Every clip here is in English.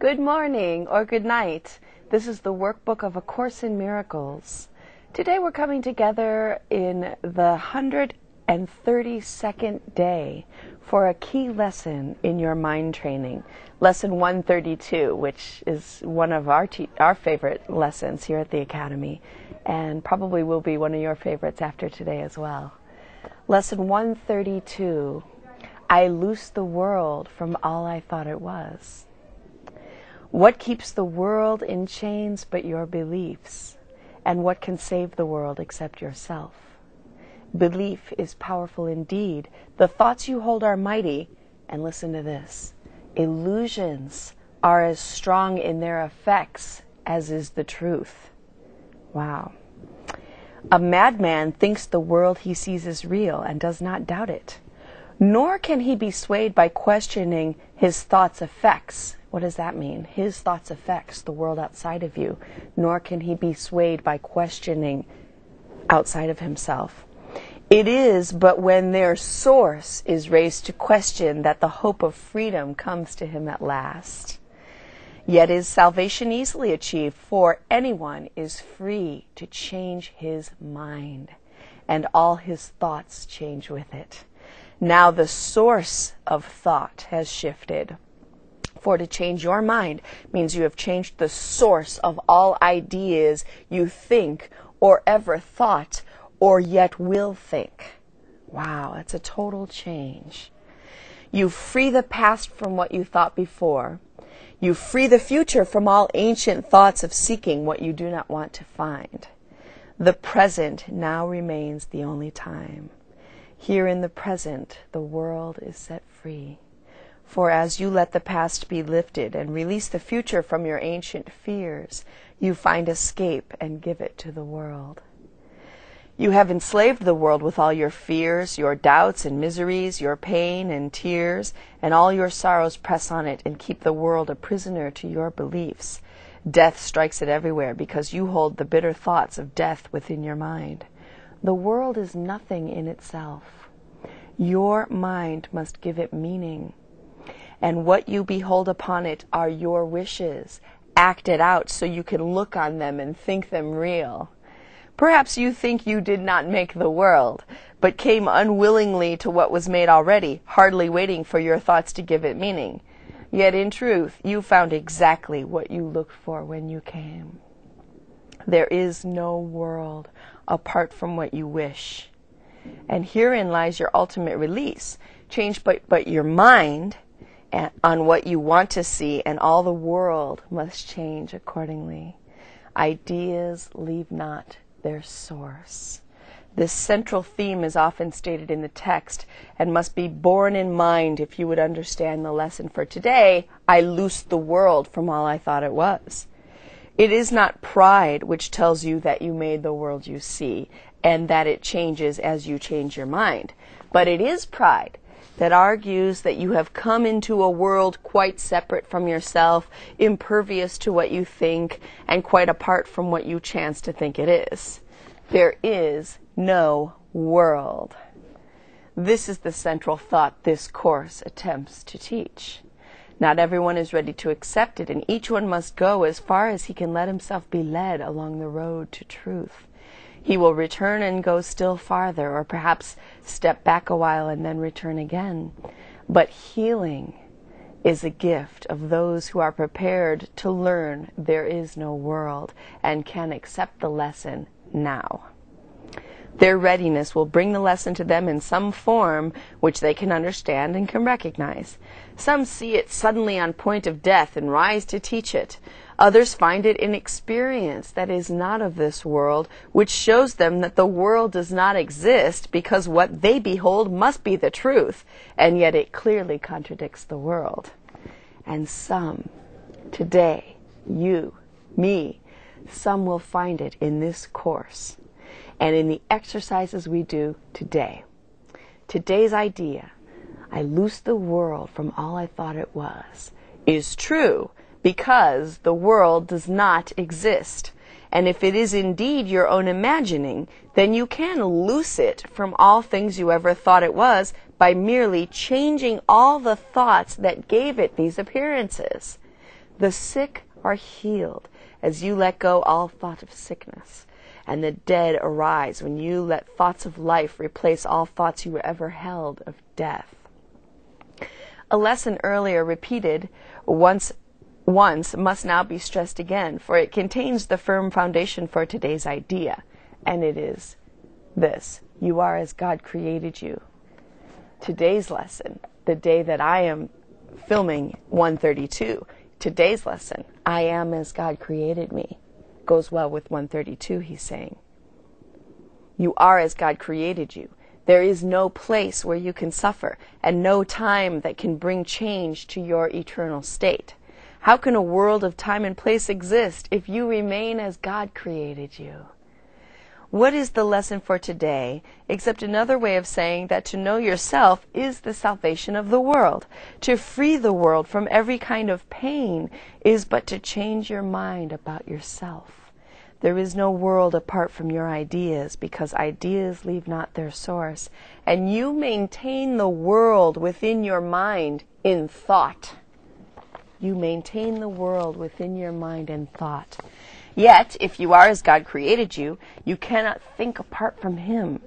Good morning or good night. This is the workbook of A Course in Miracles. Today we're coming together in the 132nd day for a key lesson in your mind training. Lesson 132, which is one of our favorite lessons here at the Academy, and probably will be one of your favorites after today as well. Lesson 132, I loosed the world from all I thought it was. What keeps the world in chains but your beliefs? And what can save the world except yourself? Belief is powerful indeed. The thoughts you hold are mighty. And listen to this. Illusions are as strong in their effects as is the truth. Wow. A madman thinks the world he sees is real and does not doubt it. Nor can he be swayed by questioning his thoughts' effects. What does that mean? His thoughts affects the world outside of you. Nor can he be swayed by questioning outside of himself. It is but when their source is raised to question that the hope of freedom comes to him at last. Yet is salvation easily achieved, for anyone is free to change his mind, and all his thoughts change with it. Now the source of thought has shifted. For to change your mind means you have changed the source of all ideas you think or ever thought or yet will think. Wow, that's a total change. You free the past from what you thought before. You free the future from all ancient thoughts of seeking what you do not want to find. The present now remains the only time. Here in the present, the world is set free. For as you let the past be lifted and release the future from your ancient fears, you find escape and give it to the world. You have enslaved the world with all your fears, your doubts and miseries, your pain and tears, and all your sorrows press on it and keep the world a prisoner to your beliefs. Death strikes it everywhere because you hold the bitter thoughts of death within your mind. The world is nothing in itself. Your mind must give it meaning. And what you behold upon it are your wishes, acted out so you can look on them and think them real. Perhaps you think you did not make the world, but came unwillingly to what was made already, hardly waiting for your thoughts to give it meaning. Yet in truth, you found exactly what you looked for when you came. There is no world apart from what you wish. And herein lies your ultimate release. Change but your mind on what you want to see, and all the world must change accordingly. Ideas leave not their source. This central theme is often stated in the text and must be borne in mind if you would understand the lesson for today. I loosed the world from all I thought it was. It is not pride which tells you that you made the world you see and that it changes as you change your mind, but it is pride that argues that you have come into a world quite separate from yourself, impervious to what you think, and quite apart from what you chance to think it is. There is no world. This is the central thought this course attempts to teach. Not everyone is ready to accept it, and each one must go as far as he can let himself be led along the road to truth. He will return and go still farther, or perhaps step back a while and then return again. But healing is a gift of those who are prepared to learn there is no world and can accept the lesson now. Their readiness will bring the lesson to them in some form which they can understand and can recognize. Some see it suddenly on point of death and rise to teach it. Others find it in experience that is not of this world, which shows them that the world does not exist because what they behold must be the truth, and yet it clearly contradicts the world. And some, today, you, me, some will find it in this course and in the exercises we do today. Today's idea, I loosed the world from all I thought it was, is true because the world does not exist. And if it is indeed your own imagining, then you can loose it from all things you ever thought it was by merely changing all the thoughts that gave it these appearances. The sick are healed as you let go all thought of sickness, and the dead arise when you let thoughts of life replace all thoughts you ever held of death. A lesson earlier repeated once must now be stressed again, for it contains the firm foundation for today's idea, and it is this: you are as God created you. Today's lesson, the day that I am filming 132, today's lesson, I am as God created me, goes well with 132, he's saying. You are as God created you. There is no place where you can suffer, and no time that can bring change to your eternal state. How can a world of time and place exist if you remain as God created you? What is the lesson for today, except another way of saying that to know yourself is the salvation of the world? To free the world from every kind of pain is but to change your mind about yourself. There is no world apart from your ideas, because ideas leave not their source, and you maintain the world within your mind in thought. You maintain the world within your mind in thought. Yet, if you are as God created you, you cannot think apart from Him,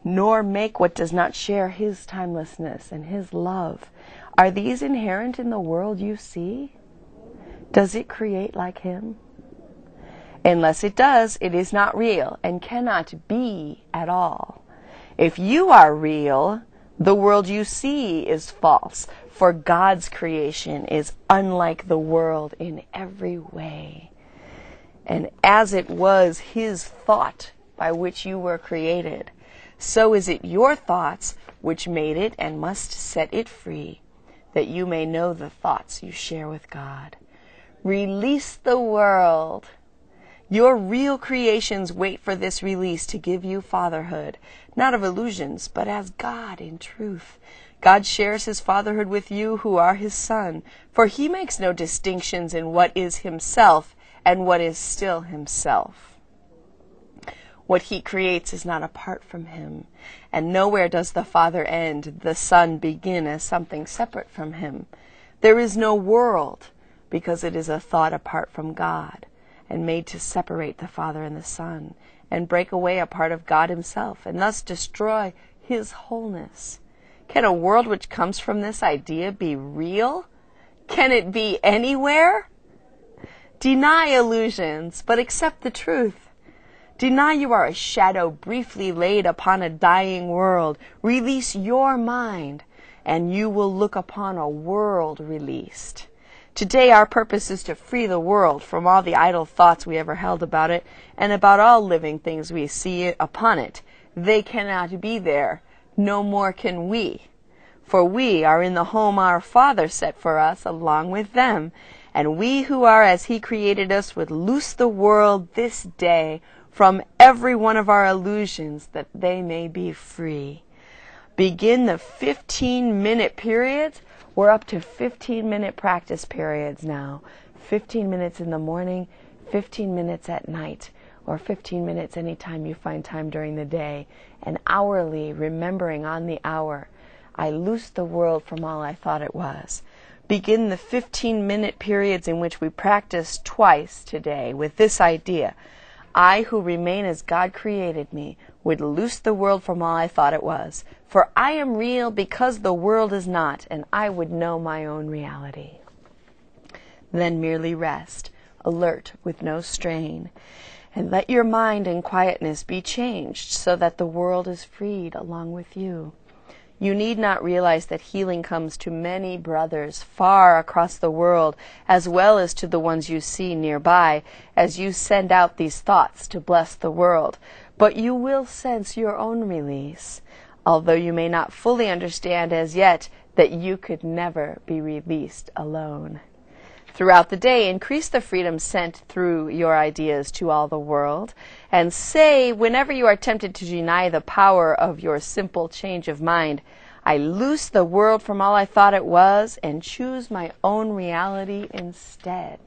nor make what does not share His timelessness and His love. Are these inherent in the world you see? Does it create like Him? Unless it does, it is not real and cannot be at all. If you are real, the world you see is false, for God's creation is unlike the world in every way. And as it was His thought by which you were created, so is it your thoughts which made it and must set it free, that you may know the thoughts you share with God. Release the world. Your real creations wait for this release to give you fatherhood, not of illusions, but as God in truth. God shares His fatherhood with you who are His son, for He makes no distinctions in what is Himself and what is still Himself. What He creates is not apart from Him, and nowhere does the Father end, the Son begin as something separate from Him. There is no world, because it is a thought apart from God, and made to separate the Father and the Son, and break away a part of God Himself, and thus destroy His wholeness. Can a world which comes from this idea be real? Can it be anywhere? Deny illusions, but accept the truth. Deny you are a shadow briefly laid upon a dying world. Release your mind, and you will look upon a world released. Today our purpose is to free the world from all the idle thoughts we ever held about it, and about all living things we see upon it. They cannot be there, no more can we. For we are in the home our Father set for us along with them, and we who are as He created us would loose the world this day from every one of our illusions, that they may be free. Begin the 15-minute periods. We're up to 15-minute practice periods now. 15 minutes in the morning, 15 minutes at night, or 15 minutes anytime you find time during the day. And hourly, remembering on the hour, I loosed the world from all I thought it was. Begin the 15-minute periods in which we practice twice today with this idea: I who remain as God created me would loose the world from all I thought it was. For I am real because the world is not, and I would know my own reality. Then merely rest, alert with no strain, and let your mind in quietness be changed so that the world is freed along with you. You need not realize that healing comes to many brothers far across the world, as well as to the ones you see nearby, as you send out these thoughts to bless the world. But you will sense your own release, although you may not fully understand as yet that you could never be released alone. Throughout the day, increase the freedom sent through your ideas to all the world, and say, whenever you are tempted to deny the power of your simple change of mind, I loose the world from all I thought it was and choose my own reality instead.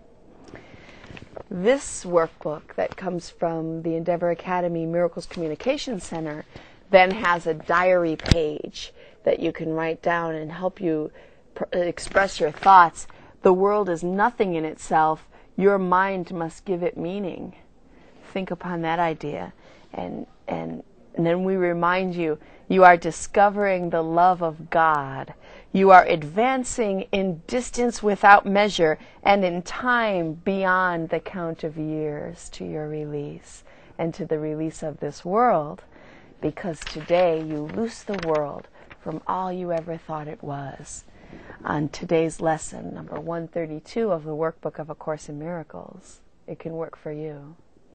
This workbook that comes from the Endeavor Academy Miracles Communication Center then has a diary page that you can write down and help you express your thoughts. The world is nothing in itself. Your mind must give it meaning. Think upon that idea. And then we remind you, you are discovering the love of God. You are advancing in distance without measure and in time beyond the count of years to your release and to the release of this world. Because today you loose the world from all you ever thought it was. On today's lesson, number 132 of the workbook of A Course in Miracles, it can work for you.